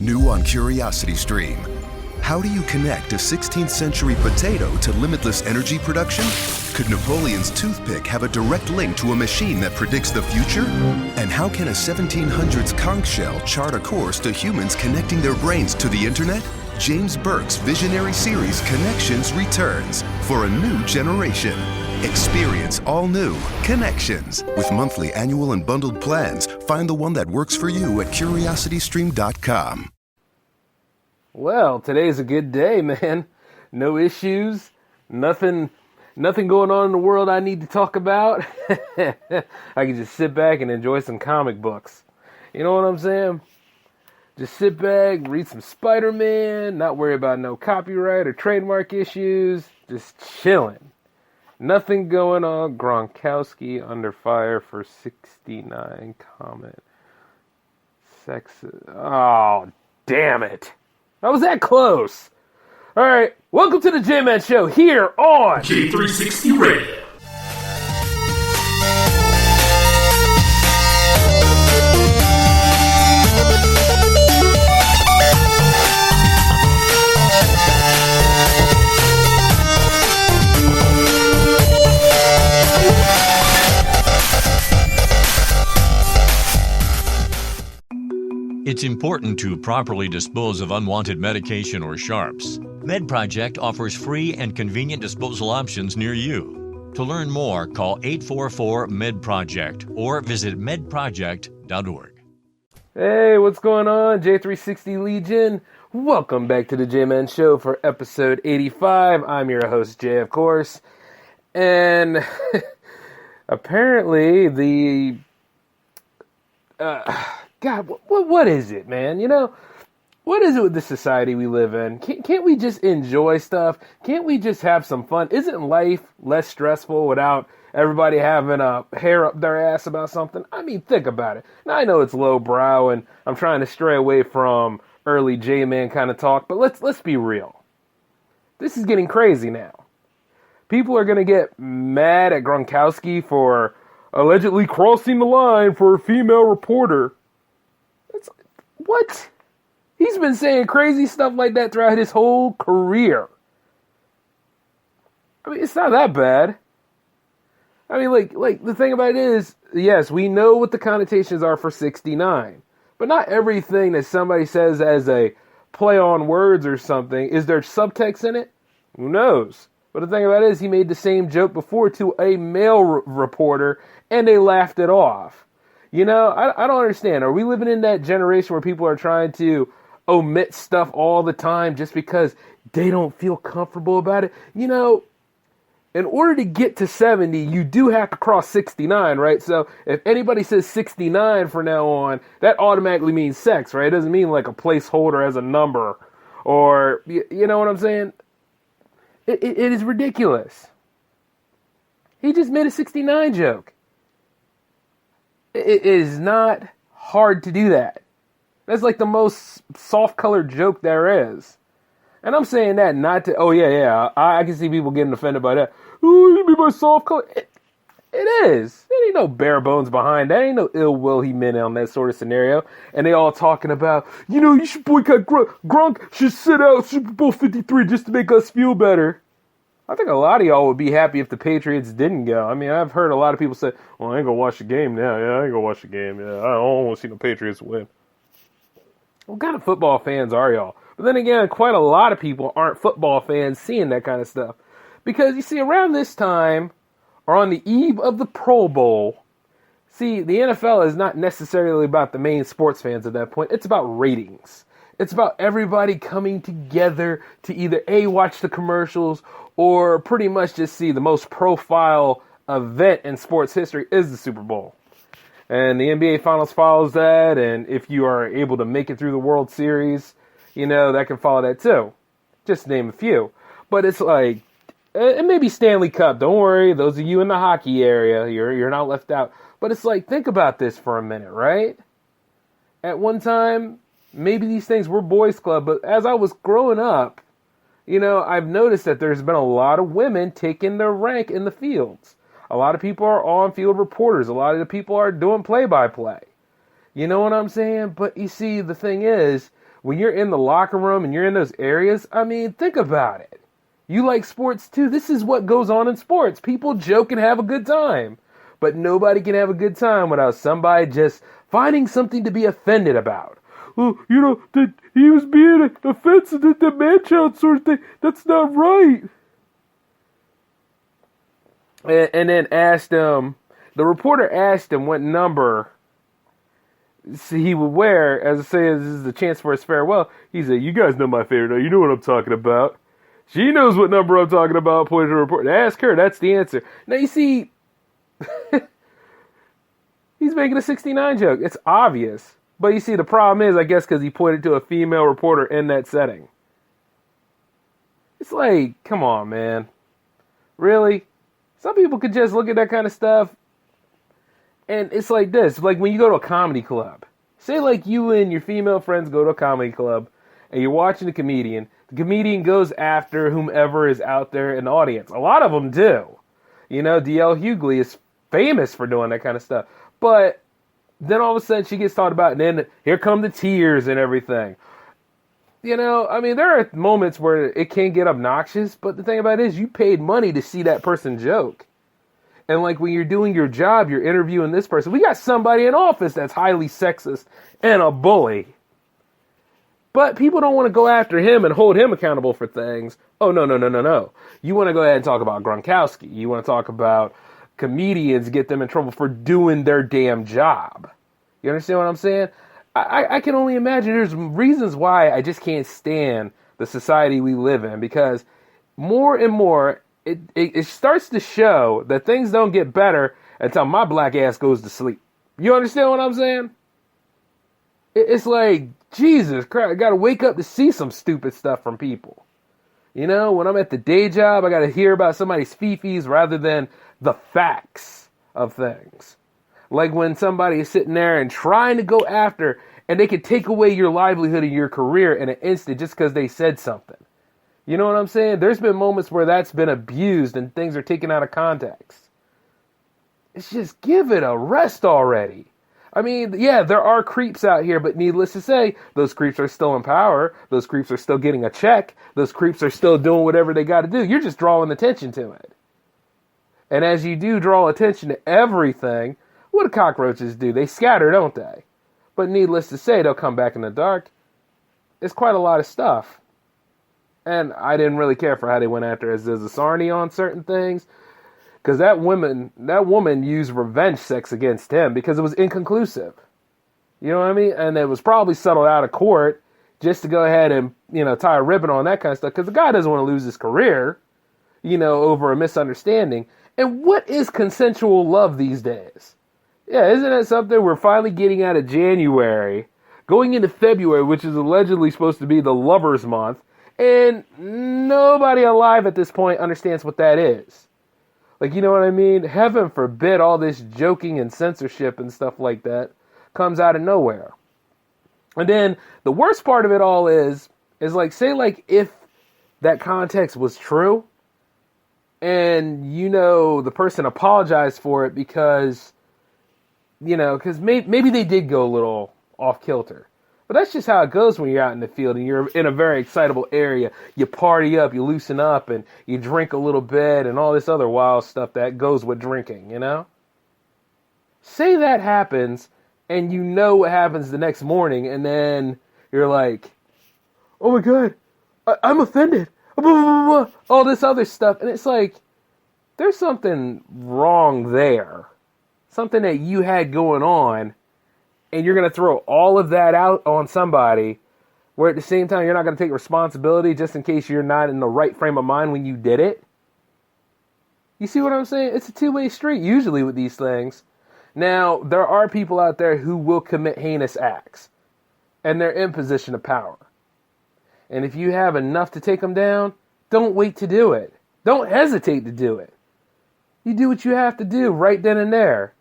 New on CuriosityStream. How do you connect a 16th century potato to limitless energy production? Could Napoleon's toothpick have a direct link to a machine that predicts the future? And how can a 1700s conch shell chart a course to humans connecting their brains to the internet? James Burke's visionary series Connections returns for a new generation. Experience all new Connections. With monthly, annual, and bundled plans, find the one that works for you at curiositystream.com. Well, today's a good day, man. No issues, nothing going on in the world I need to talk about. I can just sit back and enjoy some comic books. You know what I'm saying? Just sit back, read some Spider-Man, not worry about no copyright or trademark issues, just chilling. Nothing going on. Gronkowski under fire for 69 comment. Oh, damn it. I was that close. All right, welcome to the J-Man Show here on J360 Radio. It's important to properly dispose of unwanted medication or sharps. MedProject offers free and convenient disposal options near you. To learn more, call 844-MED-PROJECT or visit medproject.org. Hey, what's going on, J360 Legion? Welcome back to the J-Man Show for episode 85. I'm your host, Jay, of course. And apparently the... God, what is it, man? You know, what is it with the society we live in? Can't we just enjoy stuff? Can't we just have some fun? Isn't life less stressful without everybody having a hair up their ass about something? I mean, think about it. Now, I know it's lowbrow, and I'm trying to stray away from early J-Man kind of talk, but let's be real. This is getting crazy now. People are going to get mad at Gronkowski for allegedly crossing the line for a female reporter. What? He's been saying crazy stuff like that throughout his whole career. I mean, it's not that bad. I mean, like the thing about it is, yes, we know what the connotations are for 69, but not everything that somebody says as a play on words or something, is there subtext in it? Who knows? But the thing about it is, he made the same joke before to a male reporter, and they laughed it off. You know, I don't understand. Are we living in that generation where people are trying to omit stuff all the time just because they don't feel comfortable about it? You know, in order to get to 70, you do have to cross 69, right? So if anybody says 69 from now on, that automatically means sex, right? It doesn't mean like a placeholder as a number or, you know what I'm saying? It is ridiculous. He just made a 69 joke. It is not hard to do that. That's like the most soft-colored joke there is. And I'm saying that not to, I can see people getting offended by that. Oh, you mean by soft-color? It is. There ain't no bare bones behind that. Ain't no ill will he meant on that sort of scenario. And they all talking about, you know, you should boycott Gronk. Gronk should sit out Super Bowl 53 just to make us feel better. I think a lot of y'all would be happy if the Patriots didn't go. I mean, I've heard a lot of people say, well, I ain't gonna watch the game now. Yeah, I ain't gonna watch the game. Yeah, I don't want to see the Patriots win. What kind of football fans are y'all? But then again, quite a lot of people aren't football fans seeing that kind of stuff. Because, you see, around this time, or on the eve of the Pro Bowl, see, the NFL is not necessarily about the main sports fans at that point. It's about ratings. It's about everybody coming together to either A, watch the commercials, or pretty much just see the most profile event in sports history is the Super Bowl. And the NBA Finals follows that, and if you are able to make it through the World Series, you know, that can follow that too. Just to name a few. But it's like, it may be Stanley Cup, don't worry, those of you in the hockey area, you're not left out. But it's like, think about this for a minute, right? At one time, maybe these things were boys' club, but as I was growing up, you know, I've noticed that there's been a lot of women taking their rank in the fields. A lot of people are on-field reporters. A lot of the people are doing play-by-play. You know what I'm saying? But you see, the thing is, when you're in the locker room and you're in those areas, I mean, think about it. You like sports too. This is what goes on in sports. People joke and have a good time. But nobody can have a good time without somebody just finding something to be offended about. Well, that he was being offensive at the man-child sort of thing. That's not right. And then asked him, the reporter asked him what number he would wear, as I say, this is a chance for his farewell. He said, you guys know my favorite. You know what I'm talking about. She knows what number I'm talking about, pointed to the reporter. Ask her, that's the answer. Now, you see, he's making a 69 joke. It's obvious. But you see, the problem is, I guess, because he pointed to a female reporter in that setting. It's like, come on, man. Really? Some people could just look at that kind of stuff, and it's like this. Like when you go to a comedy club. Say like you and your female friends go to a comedy club, and you're watching a comedian. The comedian goes after whomever is out there in the audience. A lot of them do. D.L. Hughley is famous for doing that kind of stuff. But then all of a sudden she gets talked about, and then here come the tears and everything. There are moments where it can get obnoxious, but the thing about it is you paid money to see that person joke. And like when you're doing your job, you're interviewing this person. We got somebody in office that's highly sexist and a bully. But people don't want to go after him and hold him accountable for things. Oh, no. You want to go ahead and talk about Gronkowski. You want to talk about comedians, get them in trouble for doing their damn job. You understand what I'm saying? I can only imagine there's reasons why I just can't stand the society we live in, because more and more it starts to show that things don't get better until my black ass goes to sleep. You understand what I'm saying? It's like, Jesus Christ, I gotta wake up to see some stupid stuff from people. When I'm at the day job, I gotta hear about somebody's fifis rather than the facts of things. Like when somebody is sitting there and trying to go after, and they can take away your livelihood and your career in an instant just because they said something. You know what I'm saying? There's been moments where that's been abused and things are taken out of context. It's just, give it a rest already. I mean, yeah, there are creeps out here, but needless to say, those creeps are still in power. Those creeps are still getting a check. Those creeps are still doing whatever they got to do. You're just drawing attention to it. And as you do draw attention to everything, what do cockroaches do? They scatter, don't they? But needless to say, they'll come back in the dark. It's quite a lot of stuff. And I didn't really care for how they went after Aziza Sarni on certain things. Because that woman used revenge sex against him because it was inconclusive. You know what I mean? And it was probably settled out of court just to go ahead and, tie a ribbon on that kind of stuff. Because the guy doesn't want to lose his career, over a misunderstanding. And what is consensual love these days? Yeah, isn't that something we're finally getting out of January, going into February, which is allegedly supposed to be the lovers' month, and nobody alive at this point understands what that is. Like, you know what I mean? Heaven forbid all this joking and censorship and stuff like that comes out of nowhere. And then the worst part of it all is like, say like if that context was true and, the person apologized for it because, because maybe they did go a little off kilter. But that's just how it goes when you're out in the field and you're in a very excitable area. You party up, you loosen up, and you drink a little bit and all this other wild stuff that goes with drinking, Say that happens and you know what happens the next morning, and then you're like, oh my God, I'm offended. Blah, blah, blah, blah, all this other stuff. And it's like, there's something wrong there. Something that you had going on. And you're going to throw all of that out on somebody where at the same time you're not going to take responsibility just in case you're not in the right frame of mind when you did it. You see what I'm saying? It's a two-way street usually with these things. Now, there are people out there who will commit heinous acts. And they're in position of power. And if you have enough to take them down, don't wait to do it. Don't hesitate to do it. You do what you have to do right then and there.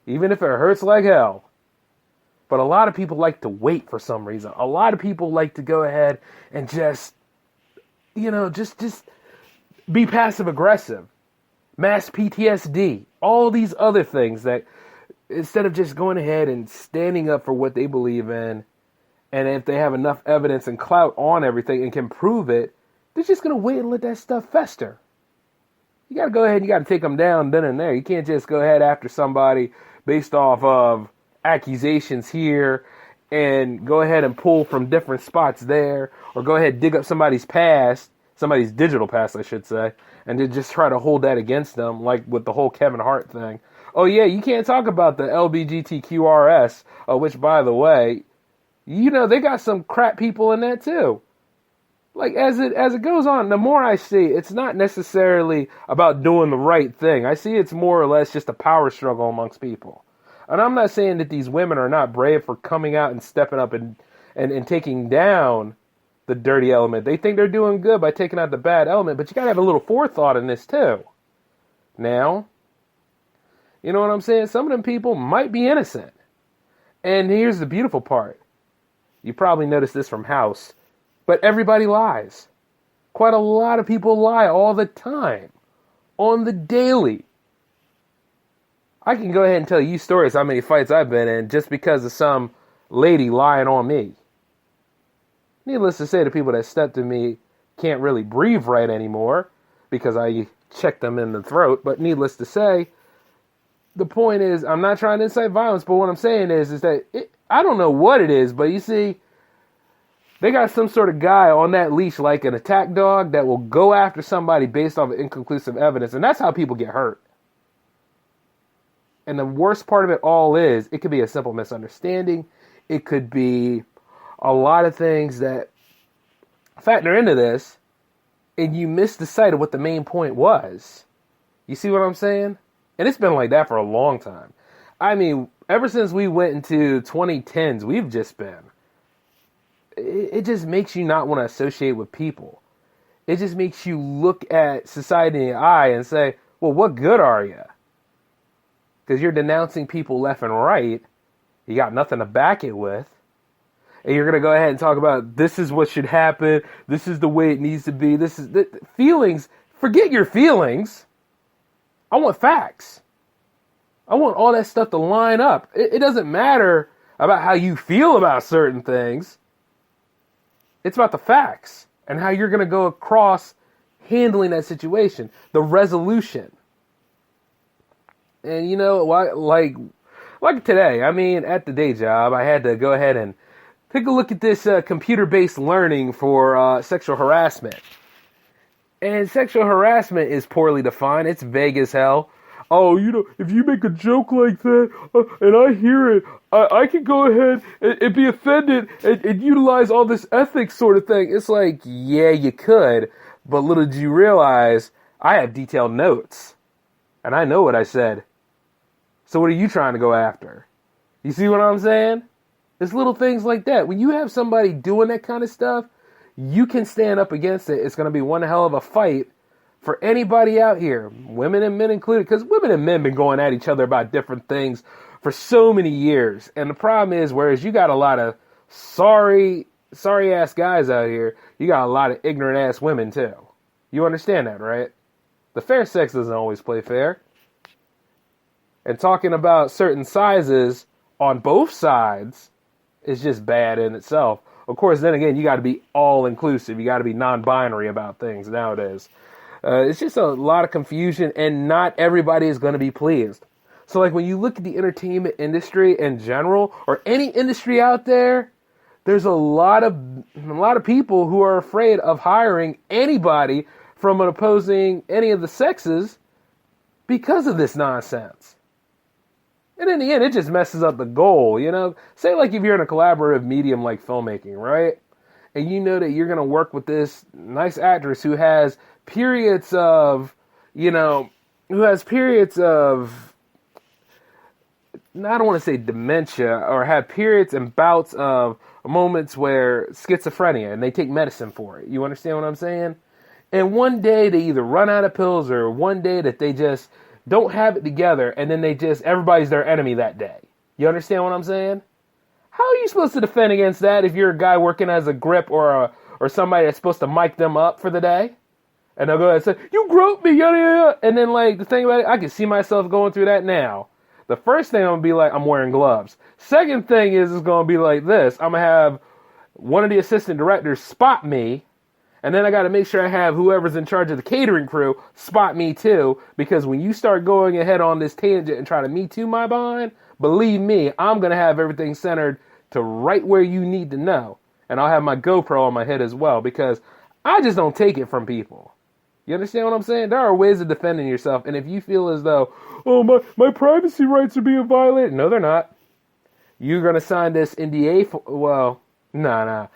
Even if it hurts like hell. But a lot of people like to wait for some reason. A lot of people like to go ahead and just be passive aggressive. Mass PTSD. All these other things that instead of just going ahead and standing up for what they believe in And if they have enough evidence and clout on everything and can prove it, they're just going to wait and let that stuff fester. You got to go ahead and you got to take them down then and there. You can't just go ahead after somebody based off of accusations here and go ahead and pull from different spots there, or go ahead and dig up somebody's past, somebody's digital past, I should say, and to just try to hold that against them, like with the whole Kevin Hart thing. Oh yeah, you can't talk about the LBGTQRS, which, by the way, you know, they got some crap people in that too. Like, as it goes on, the more I see, it's not necessarily about doing the right thing. I see it's more or less just a power struggle amongst people. And I'm not saying that these women are not brave for coming out and stepping up and taking down the dirty element. They think they're doing good by taking out the bad element, but you got to have a little forethought in this too. Now, you know what I'm saying? Some of them people might be innocent. And here's the beautiful part. You probably noticed this from House, but everybody lies. Quite a lot of people lie all the time, on the daily. I can go ahead and tell you stories how many fights I've been in just because of some lady lying on me. Needless to say, the people that stepped to me can't really breathe right anymore because I checked them in the throat. But needless to say, the point is, I'm not trying to incite violence, but what I'm saying is that I don't know what it is, but you see, they got some sort of guy on that leash like an attack dog that will go after somebody based off of inconclusive evidence, and that's how people get hurt. And the worst part of it all is, it could be a simple misunderstanding. It could be a lot of things that factor into this, and you miss the sight of what the main point was. You see what I'm saying? And it's been like that for a long time. I mean, ever since we went into 2010s, we've just been. It just makes you not want to associate with people. It just makes you look at society in the eye and say, well, what good are you? Because you're denouncing people left and right. You got nothing to back it with. And you're going to go ahead and talk about this is what should happen. This is the way it needs to be. This is the feelings. Forget your feelings. I want facts. I want all that stuff to line up. It doesn't matter about how you feel about certain things. It's about the facts and how you're going to go across handling that situation, the resolution. And you know, like today, I mean, at the day job, I had to go ahead and take a look at this computer-based learning for sexual harassment. And sexual harassment is poorly defined. It's vague as hell. Oh, you know, if you make a joke like that, and I hear it, I can go ahead and be offended and utilize all this ethics sort of thing. It's like, yeah, you could, but little did you realize, I have detailed notes. And I know what I said. So what are you trying to go after? You see what I'm saying? It's little things like that. When you have somebody doing that kind of stuff, you can stand up against it. It's going to be one hell of a fight for anybody out here, women and men included, because women and men been going at each other about different things for so many years. And the problem is, whereas you got a lot of sorry ass guys out here, you got a lot of ignorant ass women too. You understand that, right? The fair sex doesn't always play fair. And talking about certain sizes on both sides is just bad in itself. Of course, then again, you got to be all-inclusive. You got to be non-binary about things nowadays. It's just a lot of confusion, and not everybody is going to be pleased. So, like, when you look at the entertainment industry in general, or any industry out there, there's a lot of people who are afraid of hiring anybody from opposing any of the sexes because of this nonsense. And in the end, it just messes up the goal, you know? Say, like, if you're in a collaborative medium like filmmaking, right? And you know that you're going to work with this nice actress who has periods of, I don't want to say dementia, or have periods and bouts of moments where schizophrenia, and they take medicine for it. You understand what I'm saying? And one day they either run out of pills, or one day that they just don't have it together, and then everybody's their enemy that day. You understand what I'm saying? How are you supposed to defend against that if you're a guy working as a grip or somebody that's supposed to mic them up for the day? And they'll go ahead and say, you groped me, yada, yada. And then, like, the thing about it, I can see myself going through that now. The first thing I'm going to be like, I'm wearing gloves. Second thing is, it's going to be like this. I'm going to have one of the assistant directors spot me, and then I got to make sure I have whoever's in charge of the catering crew spot me too, because when you start going ahead on this tangent and try to me too my behind, believe me, I'm going to have everything centered to right where you need to know. And I'll have my GoPro on my head as well, because I just don't take it from people. You understand what I'm saying? There are ways of defending yourself, and if you feel as though, oh, my privacy rights are being violated, no, they're not. You're going to sign this NDA, nah.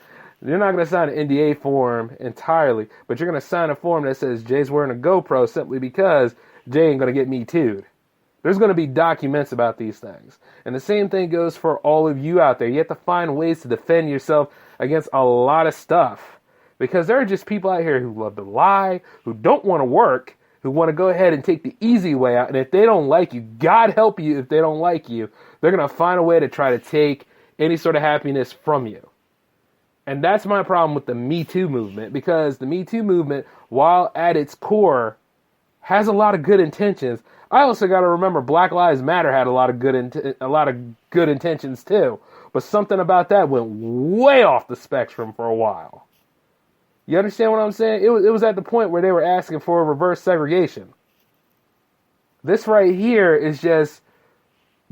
You're not going to sign an NDA form entirely, but you're going to sign a form that says Jay's wearing a GoPro simply because Jay ain't going to get me too'd. There's going to be documents about these things. And the same thing goes for all of you out there. You have to find ways to defend yourself against a lot of stuff. Because there are just people out here who love to lie, who don't want to work, who want to go ahead and take the easy way out. And if they don't like you, God help you if they don't like you, they're going to find a way to try to take any sort of happiness from you. And that's my problem with the Me Too movement, because the Me Too movement, while at its core, has a lot of good intentions. I also got to remember Black Lives Matter had a lot of good intentions too, but something about that went way off the spectrum for a while. You understand what I'm saying? It was at the point where they were asking for reverse segregation. This right here is just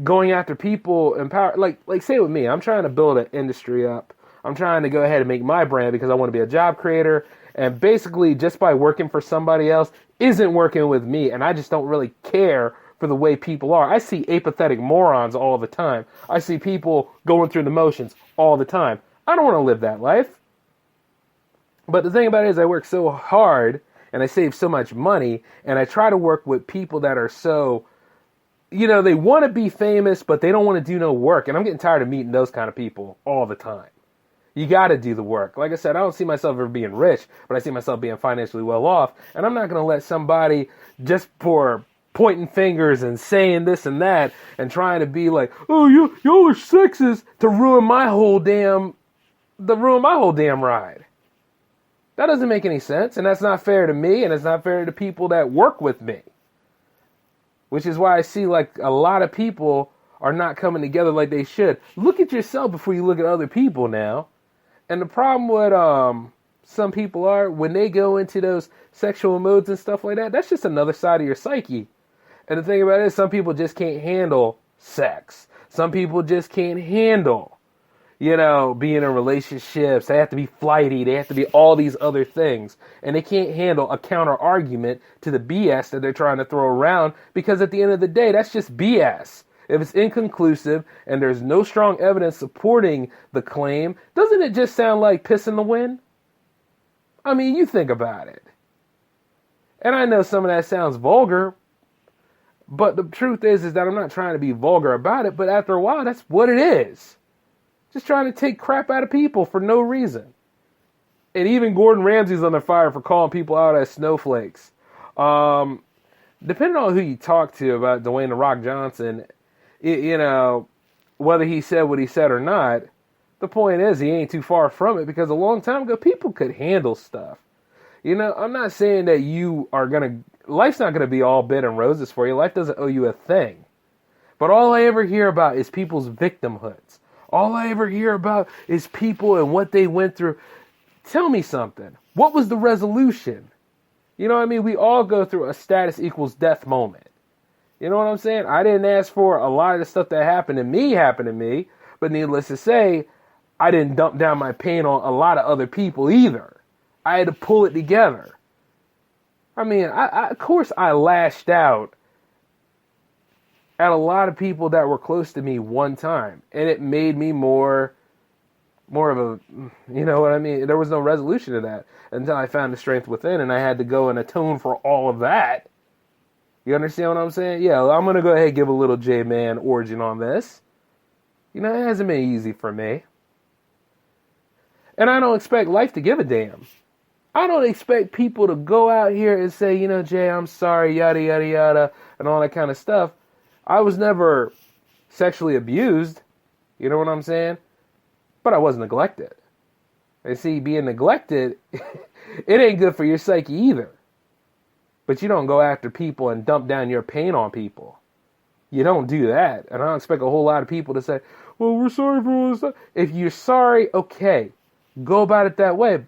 going after people in power. Like say with me, I'm trying to build an industry up. I'm trying to go ahead and make my brand because I want to be a job creator. And basically, just by working for somebody else isn't working with me. And I just don't really care for the way people are. I see apathetic morons all the time. I see people going through the motions all the time. I don't want to live that life. But the thing about it is I work so hard and I save so much money, and I try to work with people that are so, they want to be famous, but they don't want to do no work. And I'm getting tired of meeting those kind of people all the time. You got to do the work. Like I said, I don't see myself ever being rich, but I see myself being financially well off. And I'm not going to let somebody, just for pointing fingers and saying this and that and trying to be like, oh, y'all are sexist, to ruin my whole damn ride. That doesn't make any sense, and that's not fair to me, and it's not fair to people that work with me. Which is why I see like a lot of people are not coming together like they should. Look at yourself before you look at other people now. And the problem with some people are, when they go into those sexual modes and stuff like that, that's just another side of your psyche. And the thing about it is, some people just can't handle sex. Some people just can't handle, being in relationships. They have to be flighty. They have to be all these other things. And they can't handle a counter argument to the BS that they're trying to throw around, because at the end of the day, that's just BS. If it's inconclusive and there's no strong evidence supporting the claim, doesn't it just sound like piss in the wind? I mean, you think about it. And I know some of that sounds vulgar, but the truth is that I'm not trying to be vulgar about it, but after a while, that's what it is. Just trying to take crap out of people for no reason. And even Gordon Ramsay's under fire for calling people out as snowflakes. Depending on who you talk to about Dwayne "The Rock" Johnson, whether he said what he said or not, the point is he ain't too far from it, because a long time ago, people could handle stuff. I'm not saying that life's not going to be all bed and roses for you. Life doesn't owe you a thing. But all I ever hear about is people's victimhoods. All I ever hear about is people and what they went through. Tell me something. What was the resolution? You know what I mean? We all go through a status equals death moment. You know what I'm saying? I didn't ask for a lot of the stuff that happened to me, but needless to say, I didn't dump down my pain on a lot of other people either. I had to pull it together. I mean, of course I lashed out at a lot of people that were close to me one time, and it made me more of a, what I mean? There was no resolution to that until I found the strength within, and I had to go and atone for all of that. You understand what I'm saying? Yeah, I'm going to go ahead and give a little J-Man origin on this. It hasn't been easy for me. And I don't expect life to give a damn. I don't expect people to go out here and say, Jay, I'm sorry, yada, yada, yada, and all that kind of stuff. I was never sexually abused. You know what I'm saying? But I was neglected. And see, being neglected, it ain't good for your psyche either. But you don't go after people and dump down your pain on people. You don't do that. And I don't expect a whole lot of people to say, well, we're sorry for all this stuff. If you're sorry, okay. go about it that way.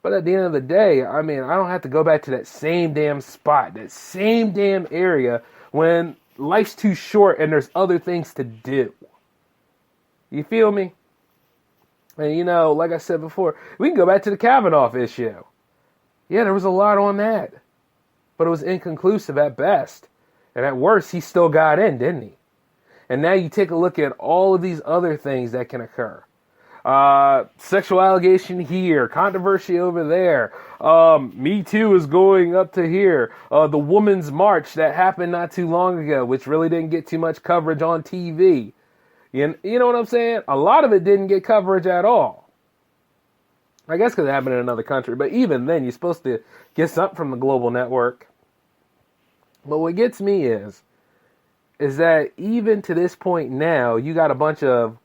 But at the end of the day, I mean, I don't have to go back to that same damn spot, that same damn area when life's too short and there's other things to do. You feel me? And you know, like I said before, we can go back to the Kavanaugh issue. Yeah, there was a lot on that. But it was inconclusive at best. And at worst, he still got in, didn't he? And now you take a look at all of these other things that can occur. Sexual allegation here, controversy over there. Me Too is going up to here. The Women's March that happened not too long ago, which really didn't get too much coverage on TV. You know what I'm saying? A lot of it didn't get coverage at all. I guess because it happened in another country. But even then, you're supposed to get something from the global network. But what gets me is that even to this point now, you got a bunch of,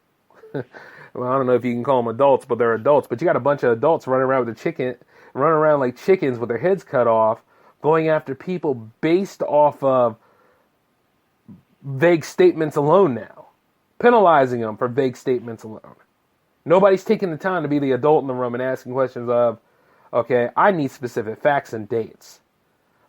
well, I don't know if you can call them adults, but they're adults. But you got a bunch of adults running around running around like chickens with their heads cut off, going after people based off of vague statements alone now. Penalizing them for vague statements alone. Nobody's taking the time to be the adult in the room and asking questions of, okay, I need specific facts and dates.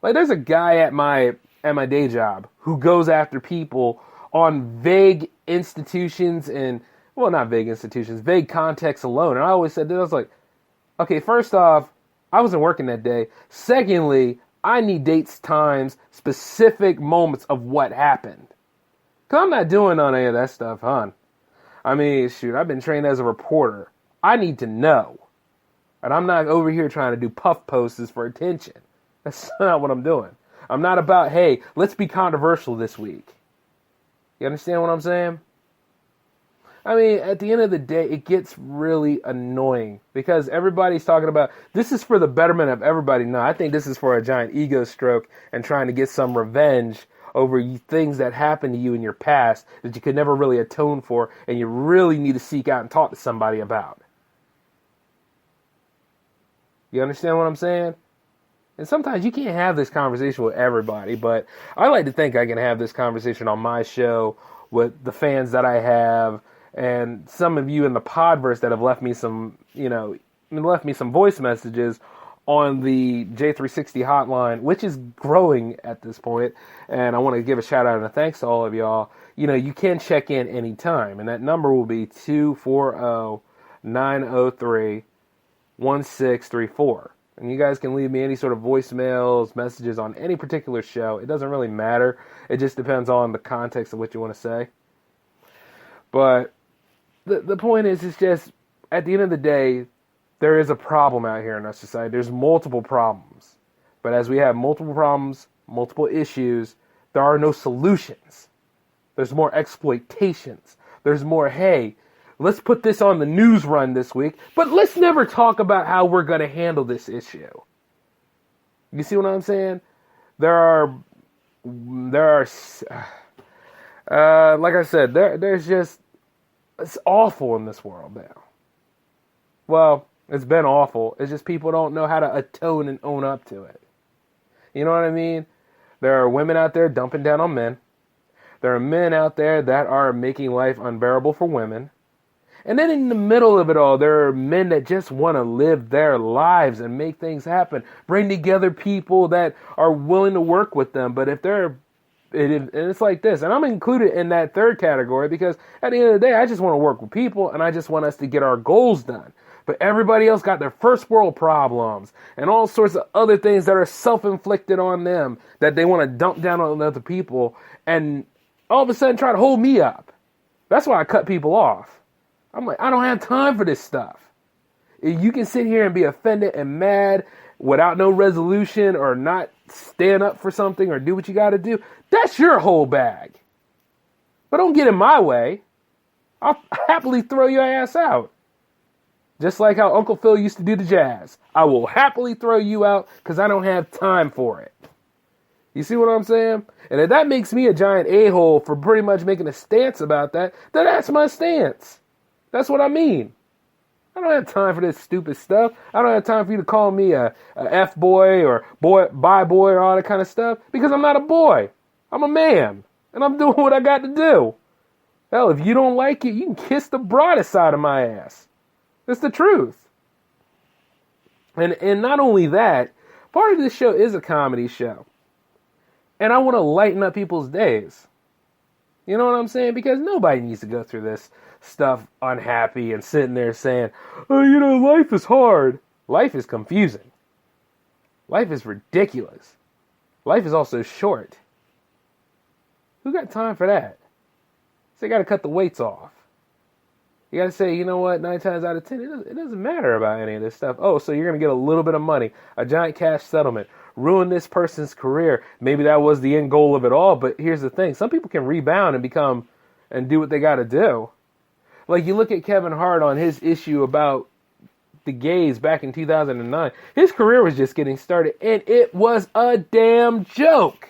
Like, there's a guy at my day job who goes after people on vague institutions and, well, not vague institutions, vague context alone. And I always said that, I was like, okay, first off, I wasn't working that day. Secondly, I need dates, times, specific moments of what happened. Because I'm not doing none of any of that stuff, hon. I mean, shoot, I've been trained as a reporter. I need to know. And I'm not over here trying to do puff posters for attention. That's not what I'm doing. I'm not about, hey, let's be controversial this week. You understand what I'm saying? I mean, at the end of the day, it gets really annoying because everybody's talking about, this is for the betterment of everybody. No, I think this is for a giant ego stroke and trying to get some revenge over things that happened to you in your past that you could never really atone for and you really need to seek out and talk to somebody about. You understand what I'm saying? And sometimes you can't have this conversation with everybody, but I like to think I can have this conversation on my show with the fans that I have and some of you in the podverse that have left me some, voice messages on the J360 hotline, which is growing at this point. And I want to give a shout out and a thanks to all of y'all. You know, you can check in anytime, and that number will be 240-903-1634. And you guys can leave me any sort of voicemails, messages on any particular show. It doesn't really matter. It just depends on the context of what you want to say. But the point is, it's just, at the end of the day, there is a problem out here in our society. There's multiple problems. But as we have multiple problems, multiple issues, there are no solutions. There's more exploitations. There's more, hey, let's put this on the news run this week, but let's never talk about how we're going to handle this issue. You see what I'm saying? Like I said, there's just, it's awful in this world now. Well, it's been awful. It's just people don't know how to atone and own up to it. You know what I mean? There are women out there dumping down on men. There are men out there that are making life unbearable for women. And then in the middle of it all, there are men that just want to live their lives and make things happen. Bring together people that are willing to work with them. But if they're, and it's like this, and I'm included in that third category because at the end of the day, I just want to work with people and I just want us to get our goals done. But everybody else got their first world problems and all sorts of other things that are self-inflicted on them that they want to dump down on other people and all of a sudden try to hold me up. That's why I cut people off. I'm like, I don't have time for this stuff. If you can sit here and be offended and mad without no resolution or not stand up for something or do what you got to do, that's your whole bag. But don't get in my way. I'll happily throw your ass out. Just like how Uncle Phil used to do the jazz. I will happily throw you out because I don't have time for it. You see what I'm saying? And if that makes me a giant a-hole for pretty much making a stance about that, then that's my stance. That's what I mean. I don't have time for this stupid stuff. I don't have time for you to call me a F-boy or bi boy or all that kind of stuff because I'm not a boy. I'm a man. And I'm doing what I got to do. Hell, if you don't like it, you can kiss the broadest side of my ass. It's the truth. And not only that, part of this show is a comedy show. And I want to lighten up people's days. You know what I'm saying? Because nobody needs to go through this stuff unhappy and sitting there saying, oh, life is hard. Life is confusing. Life is ridiculous. Life is also short. Who got time for that? So you got to cut the weights off. You got to say, you know what, 9 times out of 10, it doesn't matter about any of this stuff. Oh, so you're going to get a little bit of money, a giant cash settlement, ruin this person's career. Maybe that was the end goal of it all, but here's the thing. Some people can rebound and do what they got to do. Like, you look at Kevin Hart on his issue about the gays back in 2009. His career was just getting started, and it was a damn joke.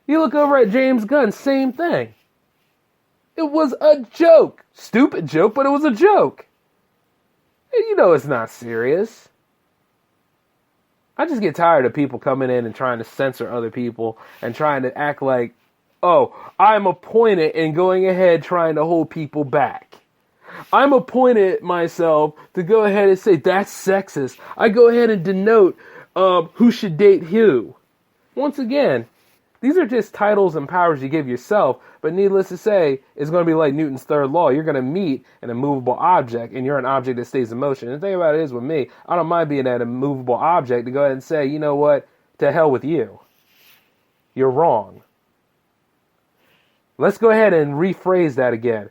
You look over at James Gunn, same thing. It was a joke. Stupid joke, but it was a joke. And it's not serious. I just get tired of people coming in and trying to censor other people and trying to act like, oh, I'm appointed and going ahead trying to hold people back. I'm appointed myself to go ahead and say that's sexist. I go ahead and denote who should date who. Once again, these are just titles and powers you give yourself, but needless to say, it's going to be like Newton's third law. You're going to meet an immovable object, and you're an object that stays in motion. And the thing about it is with me, I don't mind being that immovable object to go ahead and say, you know what, to hell with you. You're wrong. Let's go ahead and rephrase that again.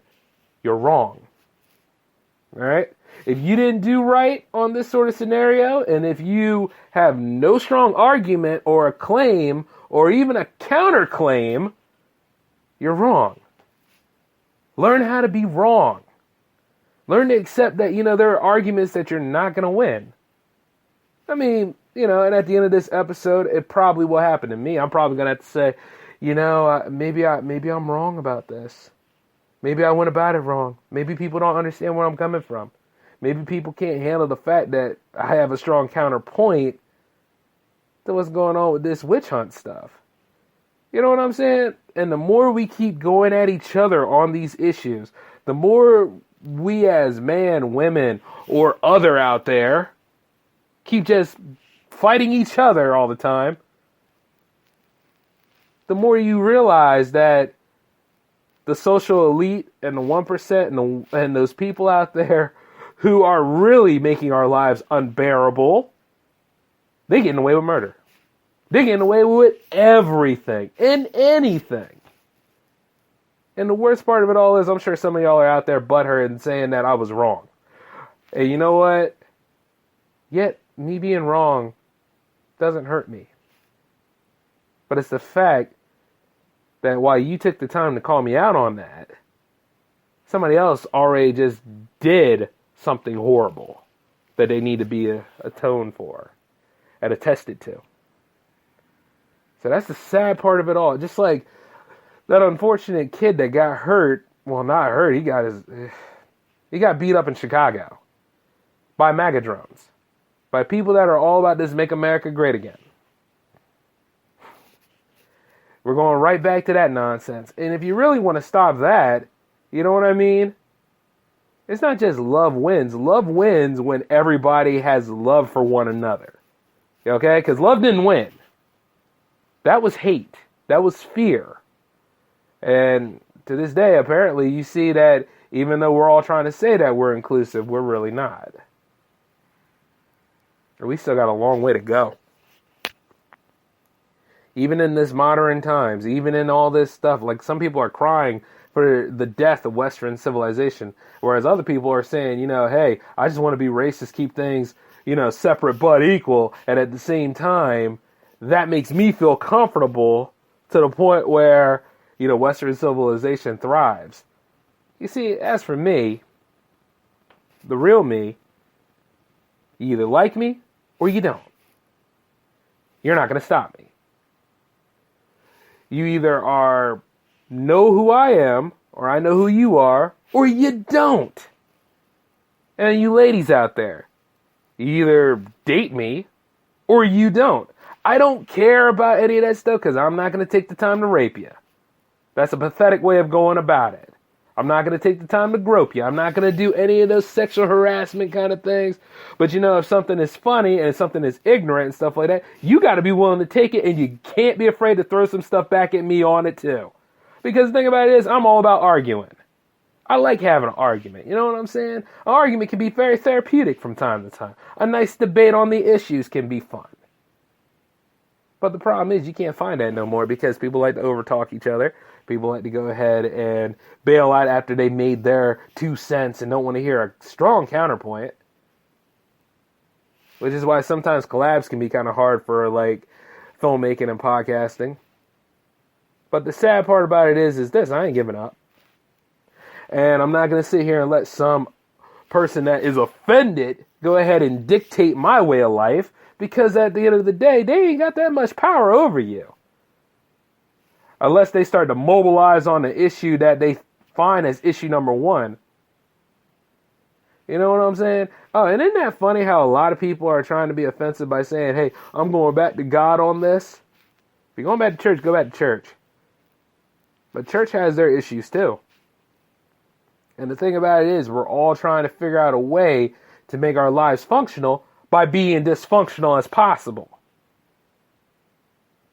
You're wrong. All right? If you didn't do right on this sort of scenario, and if you have no strong argument or a claim or even a counterclaim, you're wrong. Learn how to be wrong. Learn to accept that, there are arguments that you're not going to win. I mean, and at the end of this episode, it probably will happen to me. I'm probably going to have to say, maybe I'm wrong about this. Maybe I went about it wrong. Maybe people don't understand where I'm coming from. Maybe people can't handle the fact that I have a strong counterpoint to what's going on with this witch hunt stuff. You know what I'm saying? And the more we keep going at each other on these issues, the more we as man, women, or other out there keep just fighting each other all the time, the more you realize that the social elite and the 1% and those people out there who are really making our lives unbearable, they're getting away with murder. They're getting away with everything and anything. And the worst part of it all is I'm sure some of y'all are out there butthurt and saying that I was wrong. And you know what? Yet, me being wrong doesn't hurt me. But it's the fact that while you took the time to call me out on that, somebody else already just did something horrible that they need to be atoned for and attested to. So that's the sad part of it all. Just like that unfortunate kid that got hurt. Well, not hurt. He got beat up in Chicago by MAGA drones, by people that are all about this "Make America Great Again." We're going right back to that nonsense. And if you really want to stop that, you know what I mean? It's not just love wins. Love wins when everybody has love for one another. Okay? Because love didn't win. That was hate. That was fear. And to this day, apparently, you see that even though we're all trying to say that we're inclusive, we're really not. And we still got a long way to go. Even in this modern times, even in all this stuff, like some people are crying for the death of Western civilization, whereas other people are saying, hey, I just want to be racist, keep things, separate but equal, and at the same time, that makes me feel comfortable to the point where, Western civilization thrives. You see, as for me, the real me, you either like me or you don't. You're not going to stop me. You either know who I am, or I know who you are, or you don't. And you ladies out there, you either date me or you don't. I don't care about any of that stuff because I'm not going to take the time to rape you. That's a pathetic way of going about it. I'm not going to take the time to grope you. I'm not going to do any of those sexual harassment kind of things. But you know, if something is funny and something is ignorant and stuff like that, you got to be willing to take it, and you can't be afraid to throw some stuff back at me on it too. Because the thing about it is, I'm all about arguing. I like having an argument. You know what I'm saying? An argument can be very therapeutic from time to time. A nice debate on the issues can be fun. But the problem is you can't find that no more because people like to overtalk each other. People like to go ahead and bail out after they made their 2 cents and don't want to hear a strong counterpoint. Which is why sometimes collabs can be kind of hard for like filmmaking and podcasting. But the sad part about it is this, I ain't giving up. And I'm not going to sit here and let some person that is offended go ahead and dictate my way of life. Because at the end of the day, they ain't got that much power over you. Unless they start to mobilize on the issue that they find as issue number 1. You know what I'm saying? Oh, and isn't that funny how a lot of people are trying to be offensive by saying, hey, I'm going back to God on this? If you're going back to church, go back to church. But church has their issues too. And the thing about it is, we're all trying to figure out a way to make our lives functional by being dysfunctional as possible.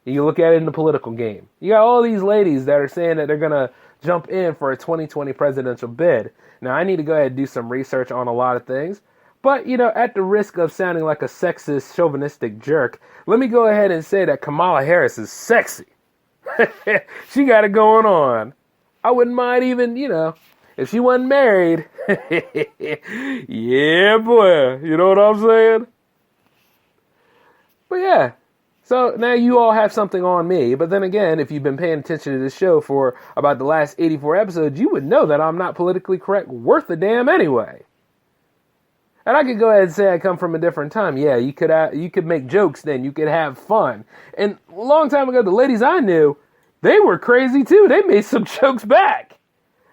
You look at it in the political game. You got all these ladies that are saying that they're going to jump in for a 2020 presidential bid. Now, I need to go ahead and do some research on a lot of things. But, you know, at the risk of sounding like a sexist, chauvinistic jerk, let me go ahead and say that Kamala Harris is sexy. She got it going on. I wouldn't mind even, you know, if she wasn't married. Yeah, boy. You know what I'm saying? But yeah. So now you all have something on me. But then again, if you've been paying attention to this show for about the last 84 episodes, you would know that I'm not politically correct worth a damn anyway. And I could go ahead and say I come from a different time. Yeah, you could make jokes then. You could have fun. And a long time ago, the ladies I knew, they were crazy too. They made some jokes back.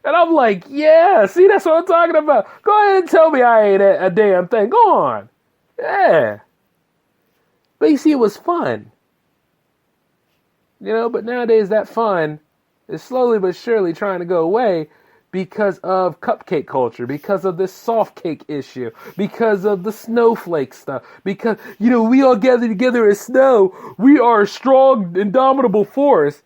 And I'm like, yeah, see, that's what I'm talking about. Go ahead and tell me I ain't a damn thing. Go on. Yeah. But you see, it was fun. You know, but nowadays that fun is slowly but surely trying to go away because of cupcake culture, because of this soft cake issue, because of the snowflake stuff, because, you know, we all gather together as snow. We are a strong, indomitable force.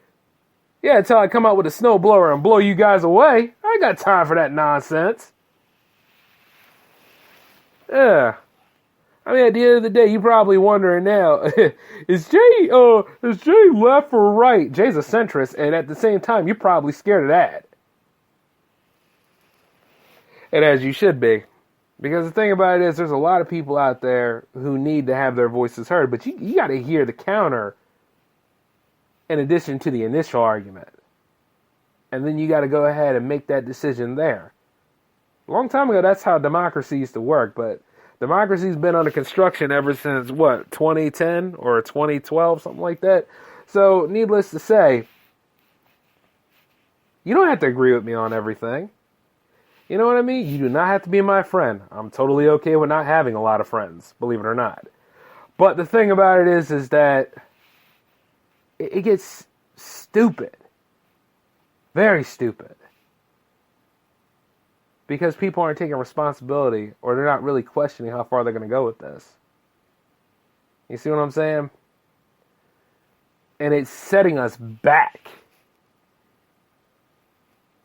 Yeah, until I come out with a snowblower and blow you guys away. I ain't got time for that nonsense. Yeah. I mean, at the end of the day, you're probably wondering now, is Jay left or right? Jay's a centrist, and at the same time, you're probably scared of that. And as you should be. Because the thing about it is, there's a lot of people out there who need to have their voices heard, but you got to hear the counter in addition to the initial argument. And then you got to go ahead and make that decision there. A long time ago, that's how democracy used to work, but democracy's been under construction ever since, 2010 or 2012, something like that. So, needless to say, you don't have to agree with me on everything. You know what I mean? You do not have to be my friend. I'm totally okay with not having a lot of friends, believe it or not. But the thing about it is that it gets stupid. Very stupid. Because people aren't taking responsibility, or they're not really questioning how far they're going to go with this. You see what I'm saying? And it's setting us back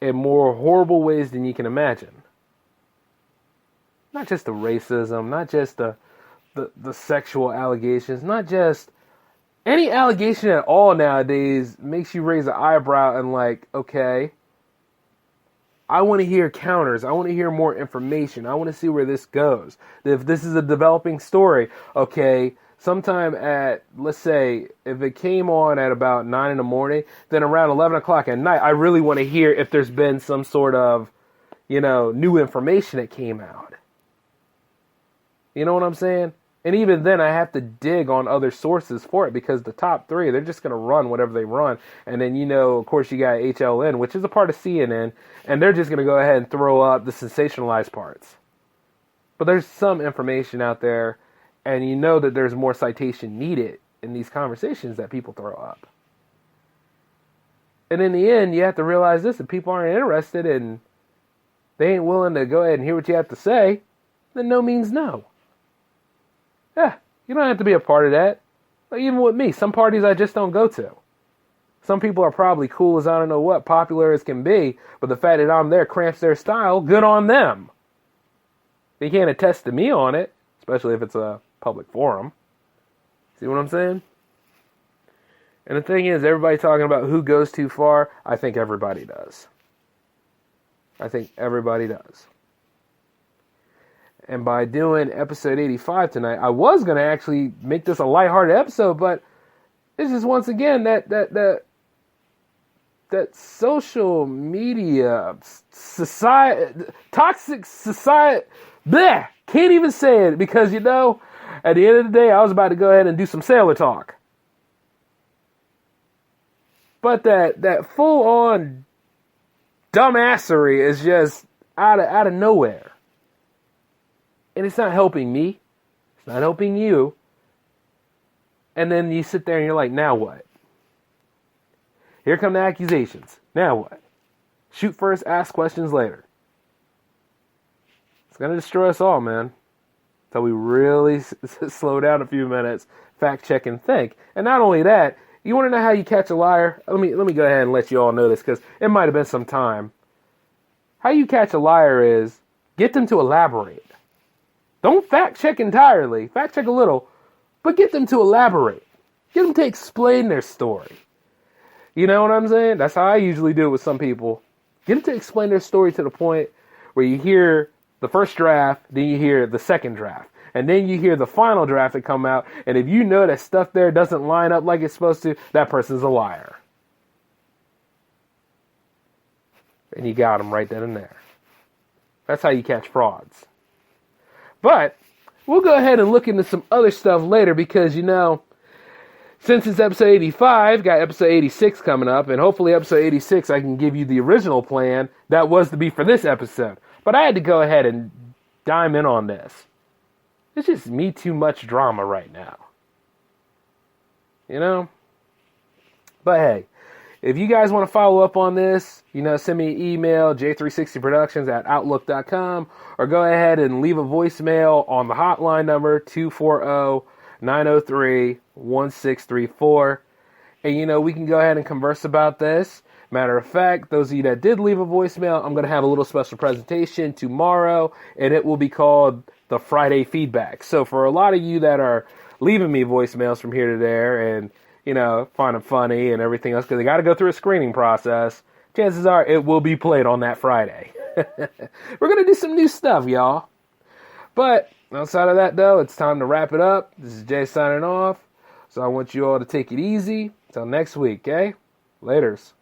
in more horrible ways than you can imagine. Not just the racism, not just the sexual allegations, not just any allegation at all nowadays makes you raise an eyebrow and like, okay, I want to hear counters. I want to hear more information. I want to see where this goes. If this is a developing story, okay, sometime at, let's say, if it came on at about 9 in the morning, then around 11 o'clock at night, I really want to hear if there's been some sort of, new information that came out. You know what I'm saying? And even then, I have to dig on other sources for it because the top three, they're just going to run whatever they run. And then, of course, you got HLN, which is a part of CNN, and they're just going to go ahead and throw up the sensationalized parts. But there's some information out there, and you know that there's more citation needed in these conversations that people throw up. And in the end, you have to realize this, that people aren't interested in they ain't willing to go ahead and hear what you have to say, then no means no. Yeah, you don't have to be a part of that. Like, even with me, some parties I just don't go to. Some people are probably cool as I don't know what, popular as can be, but the fact that I'm there cramps their style, good on them. They can't attest to me on it, especially if it's a public forum. See what I'm saying? And the thing is, everybody talking about who goes too far, I think everybody does. I think everybody does. And by doing episode 85 tonight, I was going to actually make this a lighthearted episode, but it's just once again that social media, society, toxic society, bleh, can't even say it because, you know, at the end of the day, I was about to go ahead and do some sailor talk. But that full-on dumbassery is just out of nowhere. And it's not helping me. It's not helping you. And then you sit there and you're like, now what? Here come the accusations. Now what? Shoot first, ask questions later. It's going to destroy us all, man. So we really slow down a few minutes, fact check and think. And not only that, you want to know how you catch a liar? Let me go ahead and let you all know this because it might have been some time. How you catch a liar is get them to elaborate. Don't fact check entirely. Fact check a little, but get them to elaborate. Get them to explain their story. You know what I'm saying? That's how I usually do it with some people. Get them to explain their story to the point where you hear the first draft, then you hear the second draft. And then you hear the final draft that come out, and if you know that stuff there doesn't line up like it's supposed to, that person's a liar. And you got them right then and there. That's how you catch frauds. But we'll go ahead and look into some other stuff later because, you know, since it's episode 85, got episode 86 coming up, and hopefully episode 86 I can give you the original plan that was to be for this episode. But I had to go ahead and dime in on this. It's just me too much drama right now. You know? But hey, if you guys want to follow up on this, you know, send me an email, j360productions@outlook.com, or go ahead and leave a voicemail on the hotline number 240-903-1634. And, you know, we can go ahead and converse about this. Matter of fact, those of you that did leave a voicemail, I'm going to have a little special presentation tomorrow, and it will be called the Friday Feedback. So for a lot of you that are leaving me voicemails from here to there and, you know, find them funny and everything else, because they got to go through a screening process, chances are it will be played on that Friday. We're going to do some new stuff, y'all. But outside of that, though, it's time to wrap it up. This is Jay signing off. So I want you all to take it easy. Until next week, okay? Laters.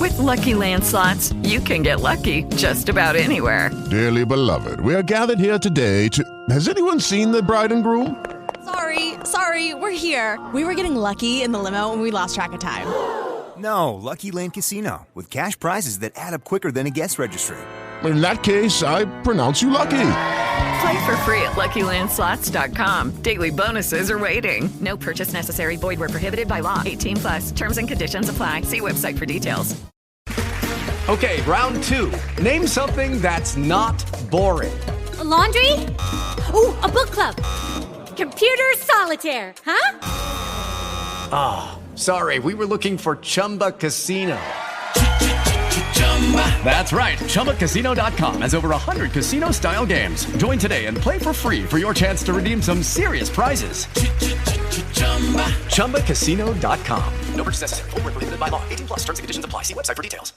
With Lucky Land Slots, you can get lucky just about anywhere. Dearly beloved, we are gathered here today to... Has anyone seen the bride and groom? Sorry, we're here. We were getting lucky in the limo and we lost track of time. No, Lucky Land Casino, with cash prizes that add up quicker than a guest registry. In that case, I pronounce you lucky. Play for free at LuckyLandSlots.com. Daily bonuses are waiting. No purchase necessary. Void where prohibited by law. 18+. Terms and conditions apply. See website for details. Okay, round two. Name something that's not boring. A laundry? Ooh, a book club. Computer solitaire, huh? Ah, oh, sorry. We were looking for Chumba Casino. That's right. ChumbaCasino.com has over 100 casino-style games. Join today and play for free for your chance to redeem some serious prizes. ChumbaCasino.com. No purchase necessary. Void where prohibited by law. 18+. Terms and conditions apply. See website for details.